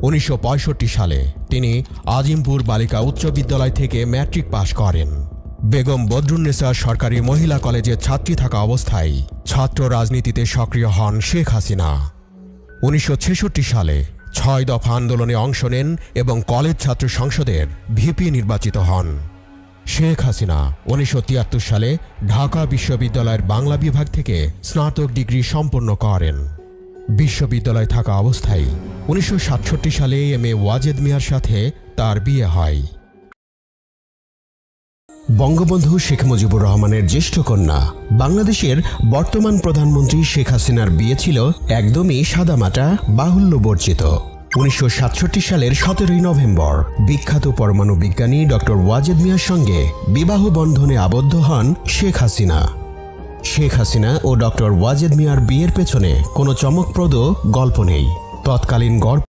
1965 সালে তিনি আজিমপুর বালিকা উচ্চ বিদ্যালয় থেকে ম্যাট্রিক পাশ করেন। বেগম বদরুন্নেসা সরকারি মহিলা কলেজে ছাত্রী থাকা অবস্থায় ছাত্র রাজনীতিতে সক্রিয় হন শেখ হাসিনা। 1966 সালে 6 দফা আন্দোলনে অংশ নেন এবং কলেজ ছাত্র সংসদের ভিপি নির্বাচিত হন। শেখ হাসিনা 1973 সালে ঢাকা বিশ্ববিদ্যালয়ের বাংলা বিভাগ থেকে স্নাতক ডিগ্রি সম্পন্ন করেন। বিশ্ববিদ্যালয়ে থাকা অবস্থায় 1967 সালে এম.এ. ওয়াজেদ মিয়ার সাথে তার বিয়ে হয়। বঙ্গবন্ধু শেখ মুজিবুর রহমানের জ্যেষ্ঠ কন্যা বাংলাদেশের বর্তমান প্রধানমন্ত্রী শেখ হাসিনার বিয়ে ছিল একদমই সাদামাটা, বাহুল্য বর্জিত। 1967 সালের 17 নভেম্বর বিখ্যাত পরমাণু বিজ্ঞানী ডক্টর ওয়াজেদ মিয়ার সঙ্গে বিবাহ বন্ধনে আবদ্ধ হন শেখ হাসিনা। শেখ হাসিনা ও ডক্টর ওয়াজেদ মিয়ার বিয়ের পেছনে কোনো চমকপ্রদ গল্প নেই। তৎকালীন গড়